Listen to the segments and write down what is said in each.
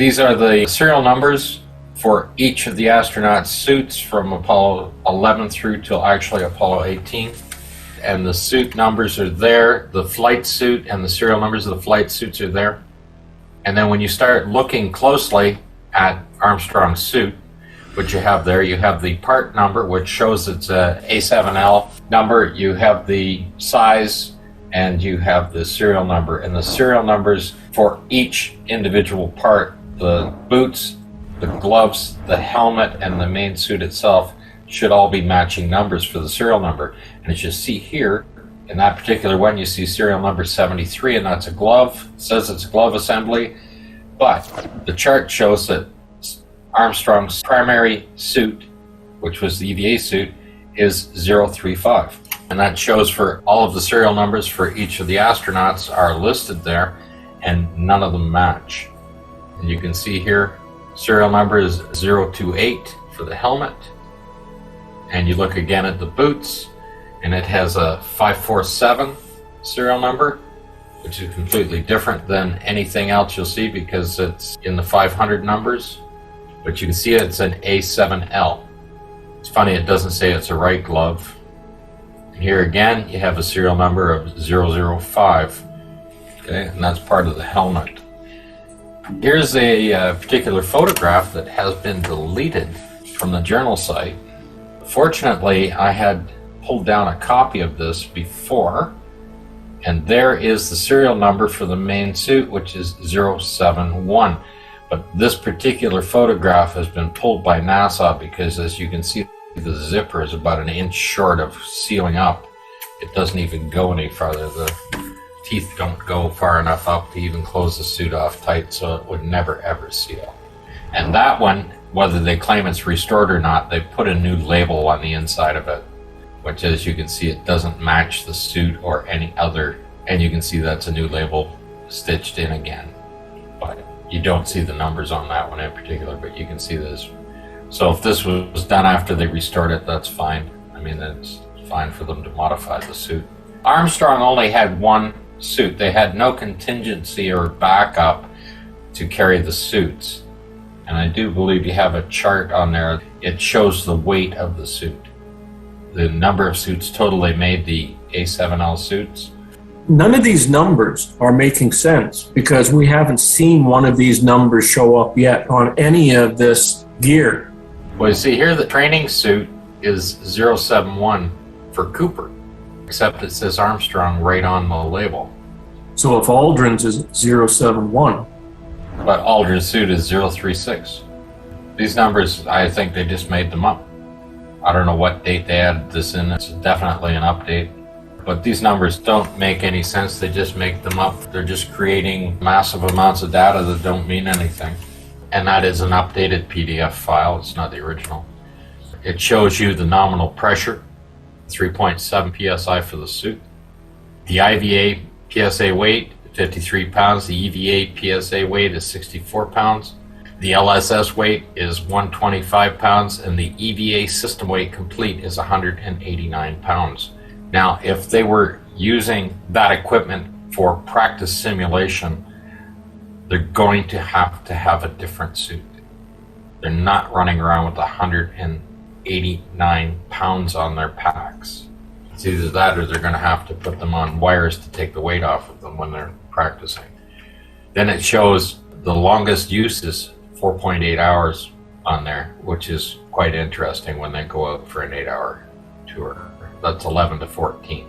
These are the serial numbers for each of the astronauts' suits from Apollo 11 through till actually Apollo 18. And the suit numbers are there. The flight suit and the serial numbers of the flight suits are there. And then when you start looking closely at Armstrong's suit, which you have there, you have the part number, which shows it's a A7L number. You have the size, and you have the serial number. And the serial numbers for each individual part, the boots, the gloves, the helmet, and the main suit itself, should all be matching numbers for the serial number. And as you see here, in that particular one, you see serial number 73, and that's a glove. It says it's a glove assembly, but the chart shows that Armstrong's primary suit, which was the EVA suit, is 035. And that shows for all of the serial numbers for each of the astronauts are listed there, and none of them match. And you can see here, serial number is 028 for the helmet. And you look again at the boots, and it has a 547 serial number, which is completely different than anything else you'll see because it's in the 500 numbers. But you can see it's an A7L. It's funny, it doesn't say it's a right glove. And here again, you have a serial number of 005. Okay, and that's part of the helmet. Here's a particular photograph that has been deleted from the journal site. Fortunately, I had pulled down a copy of this before, and there is the serial number for the main suit, which is 071. But this particular photograph has been pulled by NASA because, as you can see, the zipper is about an inch short of sealing up. It doesn't even go any farther. The teeth don't go far enough up to even close the suit off tight, so it would never ever seal. And that one, whether they claim it's restored or not, they put a new label on the inside of it, which, as you can see, it doesn't match the suit or any other, and you can see that's a new label stitched in again. But you don't see the numbers on that one in particular, but you can see this. So if this was done after they restored it, that's fine. I mean, it's fine for them to modify the suit. Armstrong only had one suit. They had no contingency or backup to carry the suits. And I do believe you have a chart on there. It shows the weight of the suit. The number of suits total they made, the A7L suits. None of these numbers are making sense because we haven't seen one of these numbers show up yet on any of this gear. Well, you see here the training suit is 071 for Cooper, except it says Armstrong right on the label. So if Aldrin's is 071. But Aldrin's suit is 036. These numbers, I think they just made them up. I don't know what date they added this in. It's definitely an update. But these numbers don't make any sense. They just make them up. They're just creating massive amounts of data that don't mean anything. And that is an updated PDF file. It's not the original. It shows you the nominal pressure, 3.7 psi for the suit. The IVA PSA weight, 53 pounds. The EVA PSA weight is 64 pounds. The LSS weight is 125 pounds, and the EVA system weight complete is 189 pounds. Now, if they were using that equipment for practice simulation, they're going to have a different suit. They're not running around with 189 pounds on their packs. It's either that or they're going to have to put them on wires to take the weight off of them when they're practicing. Then it shows the longest use is 4.8 hours on there, which is quite interesting when they go out for an 8-hour tour. That's 11 to 14.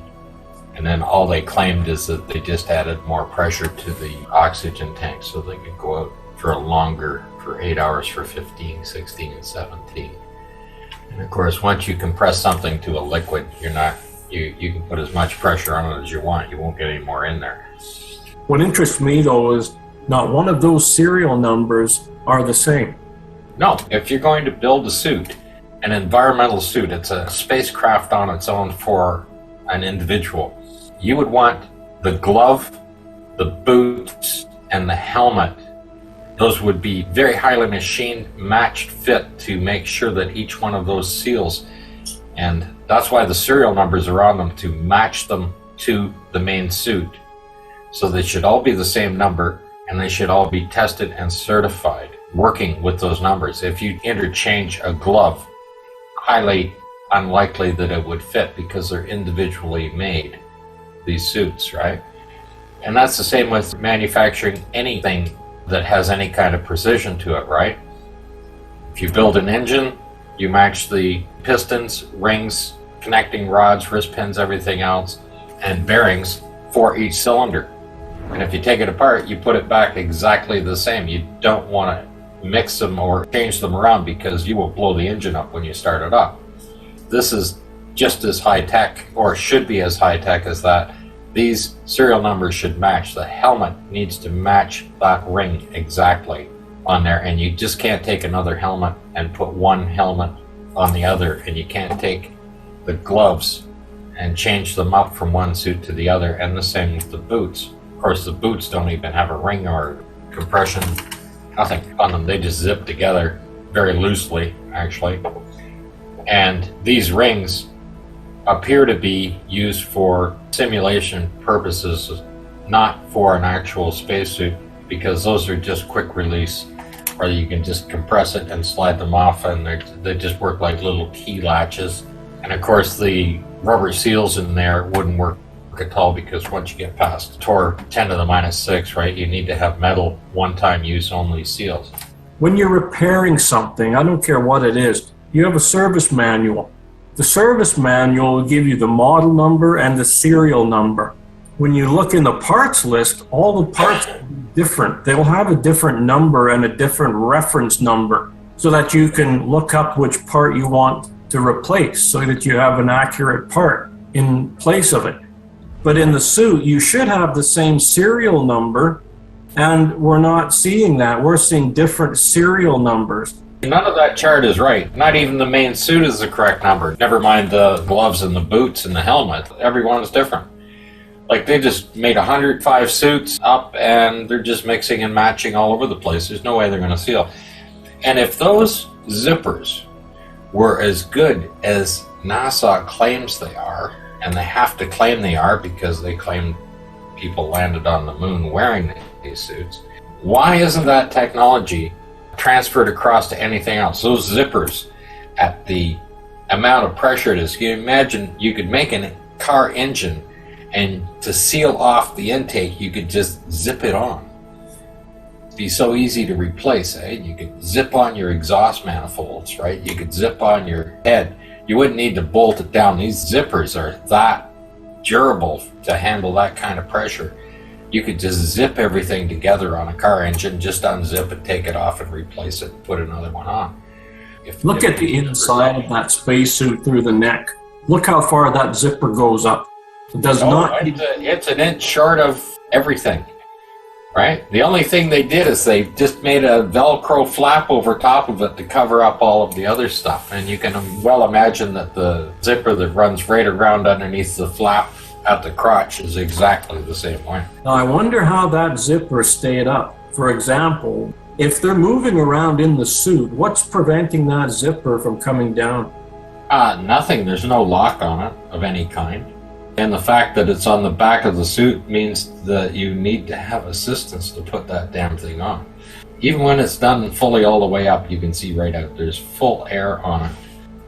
And then all they claimed is that they just added more pressure to the oxygen tank so they could go out for for 8 hours for 15, 16, and 17. And of course, once you compress something to a liquid, you can put as much pressure on it as you want. You won't get any more in there. What interests me though is not one of those serial numbers are the same. No, if you're going to build a suit, an environmental suit, it's a spacecraft on its own for an individual. You would want the glove, the boots, and the helmet. Those would be very highly machined, matched fit to make sure that each one of those seals. And that's why the serial numbers are on them, to match them to the main suit. So they should all be the same number, and they should all be tested and certified working with those numbers. If you interchange a glove, highly unlikely that it would fit because they're individually made, these suits, right? And that's the same with manufacturing anything that has any kind of precision to it, right? If you build an engine, you match the pistons, rings, connecting rods, wrist pins, everything else, and bearings for each cylinder. And if you take it apart, you put it back exactly the same. You don't want to mix them or change them around because you will blow the engine up when you start it up. This is just as high tech, or should be as high tech as that. These serial numbers should match. The helmet needs to match that ring exactly on there, and you just can't take another helmet and put one helmet on the other, and you can't take the gloves and change them up from one suit to the other, and the same with the boots. Of course, the boots don't even have a ring or compression, nothing on them. They just zip together very loosely, actually. And these rings appear to be used for simulation purposes, not for an actual spacesuit, because those are just quick release, or you can just compress it and slide them off, and they just work like little key latches. And of course, the rubber seals in there wouldn't work at all, because once you get past torr 10 to the minus 6, right, you need to have metal one-time use only seals. When you're repairing something, I don't care what it is, you have a service manual. The service manual will give you the model number and the serial number. When you look in the parts list, all the parts will be different. They'll have a different number and a different reference number so that you can look up which part you want to replace so that you have an accurate part in place of it. But in the suit, you should have the same serial number, and we're not seeing that. We're seeing different serial numbers. None of that chart is right. Not even the main suit is the correct number. Never mind the gloves and the boots and the helmet. Everyone's different. Like, they just made 105 suits up, and they're just mixing and matching all over the place. There's no way they're going to seal. And if those zippers were as good as NASA claims they are, and they have to claim they are because they claim people landed on the moon wearing these suits, why isn't that technology transferred across to anything else? Those zippers, at the amount of pressure it is, can you imagine you could make a car engine, and to seal off the intake, you could just zip it on. It'd be so easy to replace, eh? You could zip on your exhaust manifolds, right? You could zip on your head. You wouldn't need to bolt it down. These zippers are that durable to handle that kind of pressure. You could just zip everything together on a car engine, just unzip it, take it off, and replace it, and put another one on. Look at the inside of that spacesuit through the neck. Look how far that zipper goes up. It does not. It's an inch short of everything, right? The only thing they did is they just made a Velcro flap over top of it to cover up all of the other stuff. And you can well imagine that the zipper that runs right around underneath the flap at the crotch is exactly the same way. Now, I wonder how that zipper stayed up. For example, if they're moving around in the suit, what's preventing that zipper from coming down? Nothing. There's no lock on it of any kind. And the fact that it's on the back of the suit means that you need to have assistance to put that damn thing on. Even when it's done fully all the way up, you can see right out there's full air on it.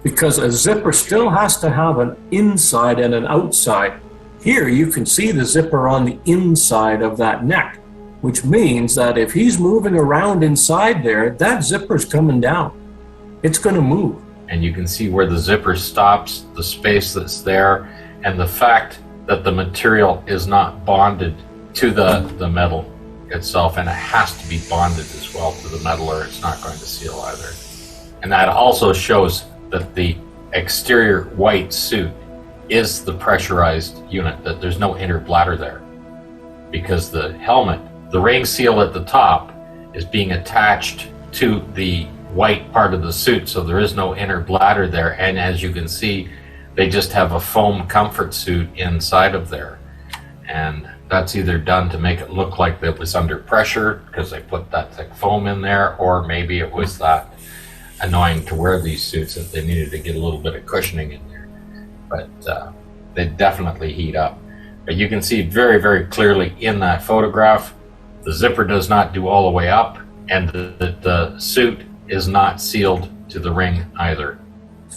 Because a zipper still has to have an inside and an outside. Here you can see the zipper on the inside of that neck, which means that if he's moving around inside there, that zipper's coming down. It's going to move. And you can see where the zipper stops, the space that's there, and the fact that the material is not bonded to the metal itself, and it has to be bonded as well to the metal or it's not going to seal either. And that also shows that the exterior white suit is the pressurized unit, that there's no inner bladder there, because the helmet, the ring seal at the top, is being attached to the white part of the suit, so there is no inner bladder there. And as you can see, they just have a foam comfort suit inside of there, and that's either done to make it look like it was under pressure because they put that thick foam in there, or maybe it was that annoying to wear these suits that they needed to get a little bit of cushioning in there. But they definitely heat up. But you can see very, very clearly in that photograph The zipper does not do all the way up, and the suit is not sealed to the ring either.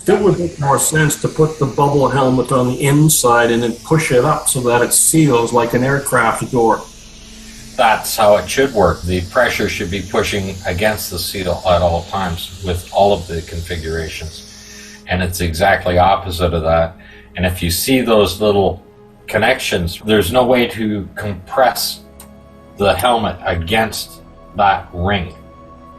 It would make more sense to put the bubble helmet on the inside and then push it up so that it seals like an aircraft door. That's how it should work. The pressure should be pushing against the seal at all times with all of the configurations. And it's exactly opposite of that. And if you see those little connections, there's no way to compress the helmet against that ring.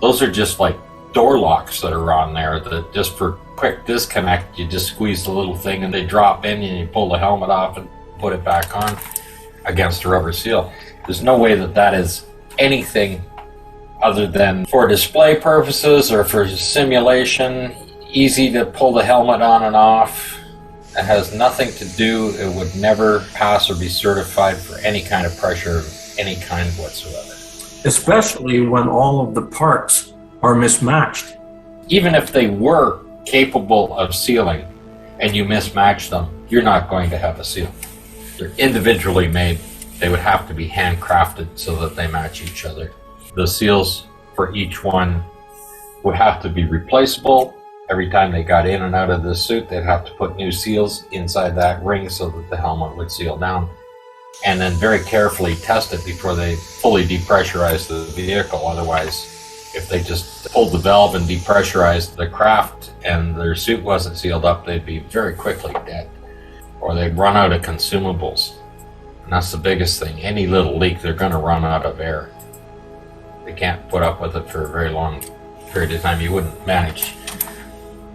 Those are just like door locks that are on there that just for quick disconnect, you just squeeze the little thing and they drop in and you pull the helmet off and put it back on against a rubber seal. There's no way that that is anything other than for display purposes or for simulation, easy to pull the helmet on and off. It has nothing to do, it would never pass or be certified for any kind of pressure of any kind whatsoever. Especially when all of the parts are mismatched. Even if they were capable of sealing and you mismatch them, you're not going to have a seal. They're individually made. They would have to be handcrafted so that they match each other. The seals for each one would have to be replaceable. Every time they got in and out of the suit, they'd have to put new seals inside that ring so that the helmet would seal down. And then very carefully test it before they fully depressurize the vehicle. Otherwise, if they just pulled the valve and depressurized the craft and their suit wasn't sealed up, they'd be very quickly dead. Or they'd run out of consumables. And that's the biggest thing. Any little leak, they're going to run out of air. They can't put up with it for a very long period of time. You wouldn't manage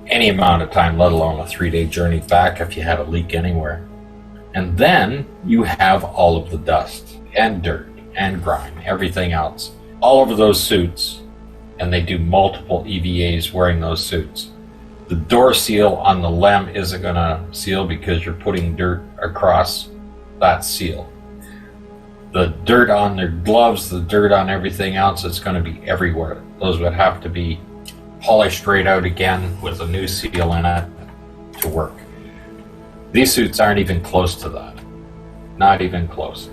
any amount of time, let alone a 3-day journey back if you had a leak anywhere. And then you have all of the dust and dirt and grime, everything else, all over those suits. And they do multiple EVAs wearing those suits. The door seal on the LEM isn't going to seal because you're putting dirt across that seal. The dirt on their gloves, the dirt on everything else, it's going to be everywhere. Those would have to be polished right out again with a new seal in it to work. These suits aren't even close to that. Not even close.